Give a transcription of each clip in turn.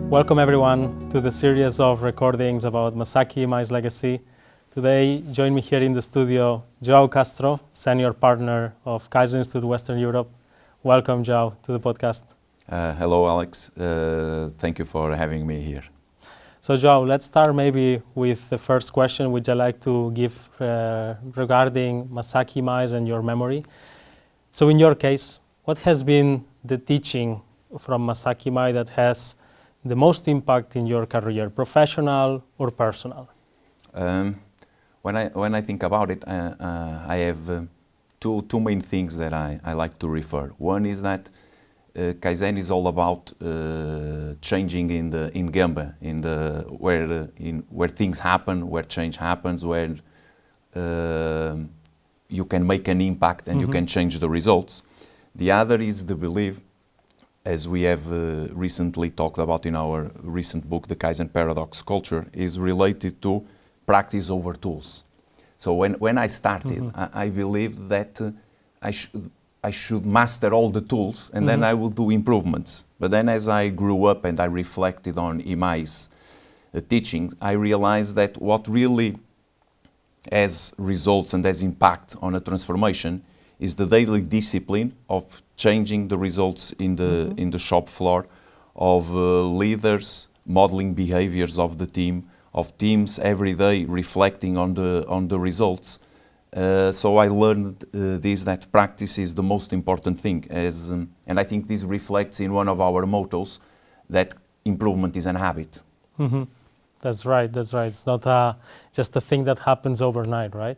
Welcome everyone to the series of recordings about Masaaki Imai's legacy. Today, join me here in the studio, João Castro, Senior Partner of Kaizen Institute Western Europe. Welcome, João, to the podcast. Hello, Alex. Thank you for having me here. So, João, let's start maybe with the first question, which I like to give regarding Masaaki Imai and your memory. So, in your case, what has been the teaching from Masaaki Imai that has the most impact in your career, professional or personal? When I think about it, I have two main things that I like to refer. One is that Kaizen is all about changing in Gemba, where things happen, where change happens, where you can make an impact and you can change the results. The other is the belief, as we have recently talked about in our recent book, The Kaizen Paradox Culture, is related to practice over tools. So when I started, I believed that I should master all the tools and then I will do improvements. But then as I grew up and I reflected on Imai's teachings, I realized that what really has results and has impact on a transformation is the daily discipline of changing the results in the shop floor, of leaders modeling behaviors of the team, of teams every day reflecting on the results. So I learned that practice is the most important thing, and I think this reflects in one of our mottos, that improvement is an habit. That's right. It's not just a thing that happens overnight, right?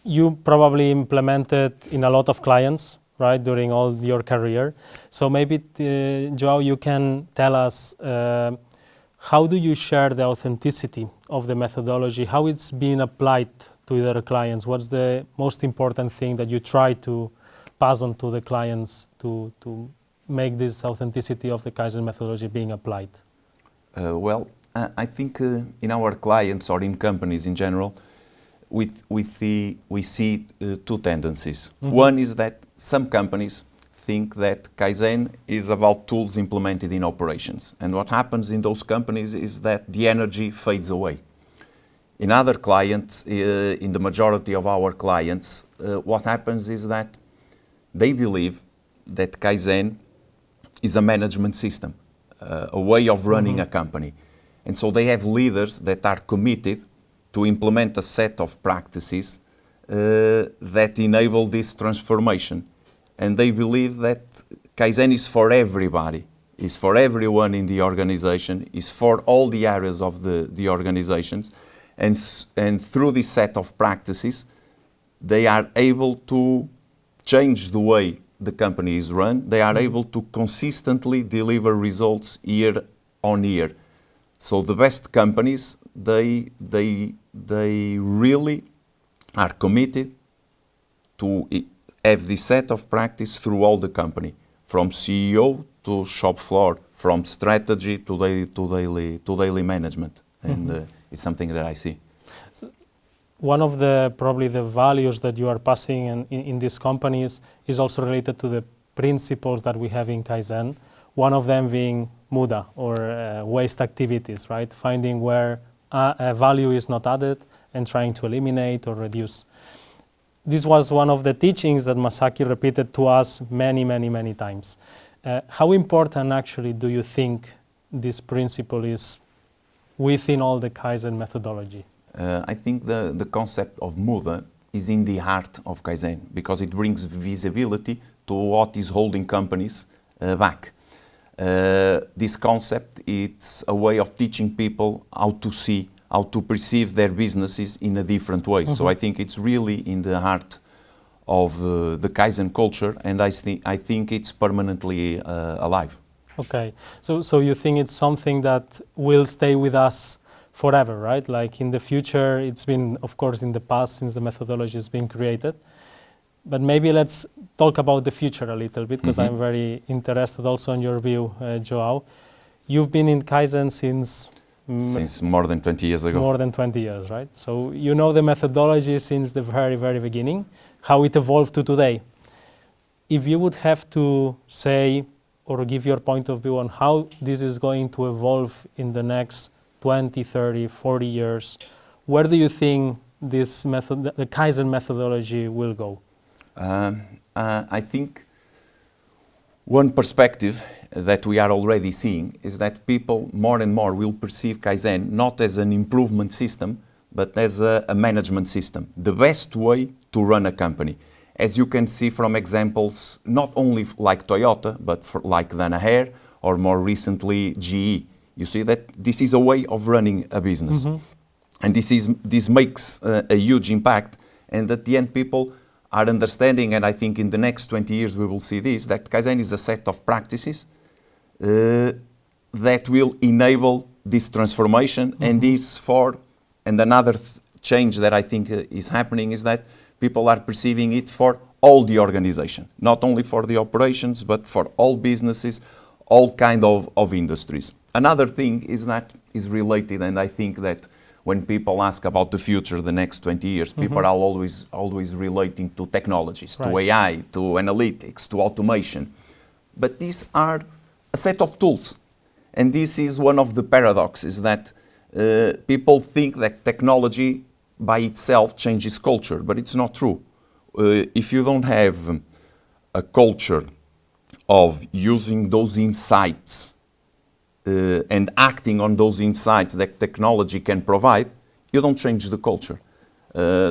You probably implemented in a lot of clients, right, during all your career. So maybe, João, you can tell us how do you share the authenticity of the methodology, how it's being applied to their clients? What's the most important thing that you try to pass on to the clients to make this authenticity of the Kaizen methodology being applied? I think in our clients or in companies in general, we see two tendencies. One is that some companies think that Kaizen is about tools implemented in operations. And what happens in those companies is that the energy fades away. In other clients, in the majority of our clients, what happens is that they believe that Kaizen is a management system, a way of running a company. And so they have leaders that are committed to implement a set of practices that enable this transformation. And they believe that Kaizen is for everybody, is for everyone in the organization, is for all the areas of the organizations. And through this set of practices, they are able to change the way the company is run. They are able to consistently deliver results year on year. So the best companies, they really are committed to have this set of practice through all the company, from CEO to shop floor, from strategy to daily management, and it's something that I see. So one of probably the values that you are passing in these companies is also related to the principles that we have in Kaizen. One of them being muda, or waste activities, right? Finding where a value is not added and trying to eliminate or reduce. This was one of the teachings that Masaaki repeated to us many times. How important actually do you think this principle is within all the Kaizen methodology? I think the concept of muda is in the heart of Kaizen, because it brings visibility to what is holding companies back. This concept, it's a way of teaching people how to see, how to perceive their businesses in a different way. So I think it's really in the heart of the Kaizen culture, and I think it's permanently alive. Okay, so you think it's something that will stay with us forever, right? Like in the future, it's been, of course, in the past since the methodology has been created. But maybe let's talk about the future a little bit, because I'm very interested also in your view, João. You've been in Kaizen since more than 20 years ago. More than 20 years, right? So you know the methodology since the very beginning, how it evolved to today. If you would have to say or give your point of view on how this is going to evolve in the next 20, 30, 40 years. Where do you think this method, the Kaizen methodology, will go? I think one perspective that we are already seeing is that people more and more will perceive Kaizen not as an improvement system, but as a management system, the best way to run a company. As you can see from examples, not only like Toyota, but like Danaher, or more recently GE. You see that this is a way of running a business. And this makes a huge impact. And at the end, people are understanding, and I think in the next 20 years we will see this, that Kaizen is a set of practices that will enable this transformation. And another change that I think is happening is that people are perceiving it for all the organization, not only for the operations, but for all businesses, all kind of industries. Another thing is that is related, and I think that when people ask about the future, the next 20 years, people are always relating to technologies, to AI, to analytics, to automation. But these are a set of tools. And this is one of the paradoxes that people think that technology by itself changes culture, but it's not true. If you don't have a culture of using those insights and acting on those insights that technology can provide, you don't change the culture.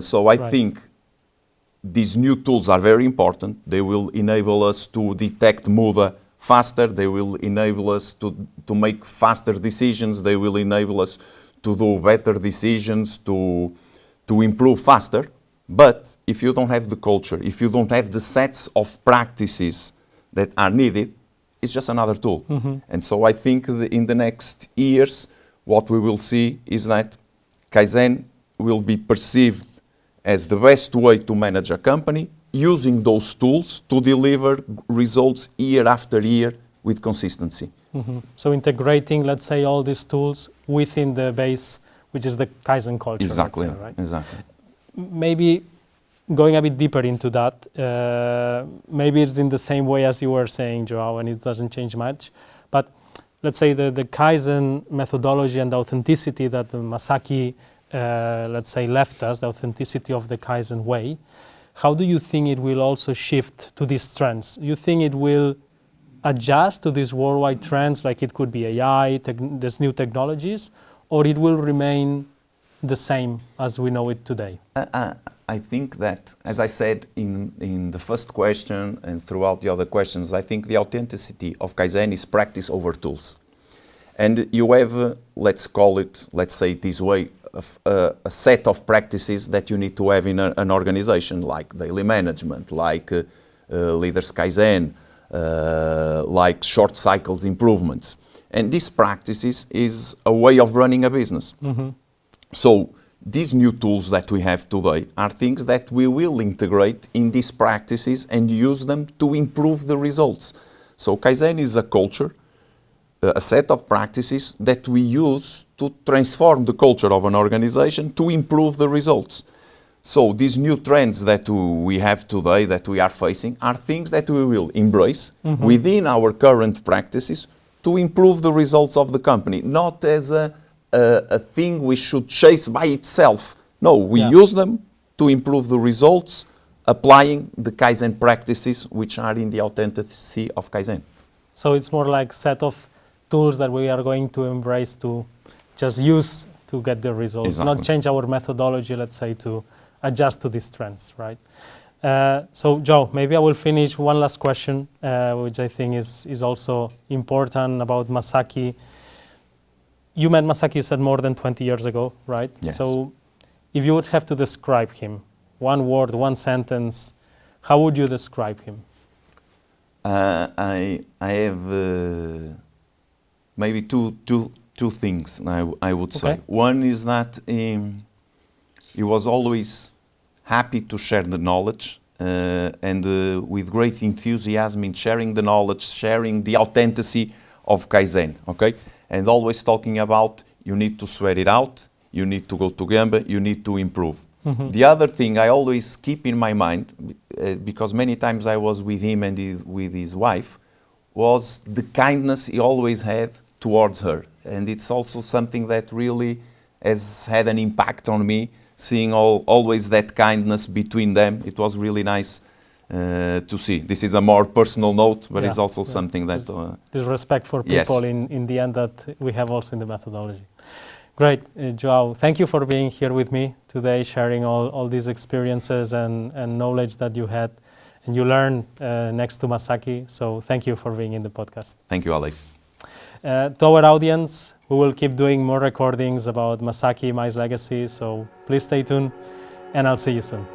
So I think these new tools are very important. They will enable us to detect muda faster. They will enable us to make faster decisions. They will enable us to do better decisions, to improve faster. But if you don't have the culture, if you don't have the sets of practices that are needed, it's just another tool. And so I think in the next years, what we will see is that Kaizen will be perceived as the best way to manage a company, using those tools to deliver results year after year with consistency. So integrating, let's say, all these tools within the base, which is the Kaizen culture. Exactly, let's say, right? exactly. Maybe going a bit deeper into that, maybe it's in the same way as you were saying, João, and it doesn't change much. But let's say the Kaizen methodology and the authenticity that the Masaaki, let's say, left us, the authenticity of the Kaizen way, how do you think it will also shift to these trends? You think it will adjust to these worldwide trends, like it could be AI, there's new technologies, or it will remain the same as we know it today? I think that, as I said in the first question and throughout the other questions, I think the authenticity of Kaizen is practice over tools. And you have, let's say it this way, a set of practices that you need to have in an organization, like daily management, like leaders Kaizen, like short cycles improvements. And these practices is a way of running a business. So these new tools that we have today are things that we will integrate in these practices and use them to improve the results. So Kaizen is a culture, a set of practices that we use to transform the culture of an organization to improve the results. So these new trends that we have today, that we are facing, are things that we will embrace within our current practices to improve the results of the company, not as a thing we should chase by itself. No, we use them to improve the results, applying the Kaizen practices which are in the authenticity of Kaizen. So it's more like a set of tools that we are going to embrace to just use to get the results, Exactly. not change our methodology, let's say, to adjust to these trends, right? So Joe, maybe I will finish one last question, which I think is also important about Masaaki. You met Masaaki, you said, more than 20 years ago, right? Yes. So if you would have to describe him, one word, one sentence, how would you describe him? I have maybe two things I would say. One is that he was always happy to share the knowledge and with great enthusiasm in sharing the knowledge, sharing the authenticity of Kaizen, okay? And always talking about you need to sweat it out, you need to go to Gemba, you need to improve. The other thing I always keep in my mind, because many times I was with him and with his wife, was the kindness he always had towards her. And it's also something that really has had an impact on me, seeing always that kindness between them. It was really nice to see. This is a more personal note, but it's also something that... There's respect for people in the end that we have also in the methodology. Great, João, thank you for being here with me today, sharing all these experiences and knowledge that you had and you learned next to Masaaki. So thank you for being in the podcast. Thank you, Aleix. To our audience, we will keep doing more recordings about Masaaki Imai's legacy, so please stay tuned and I'll see you soon.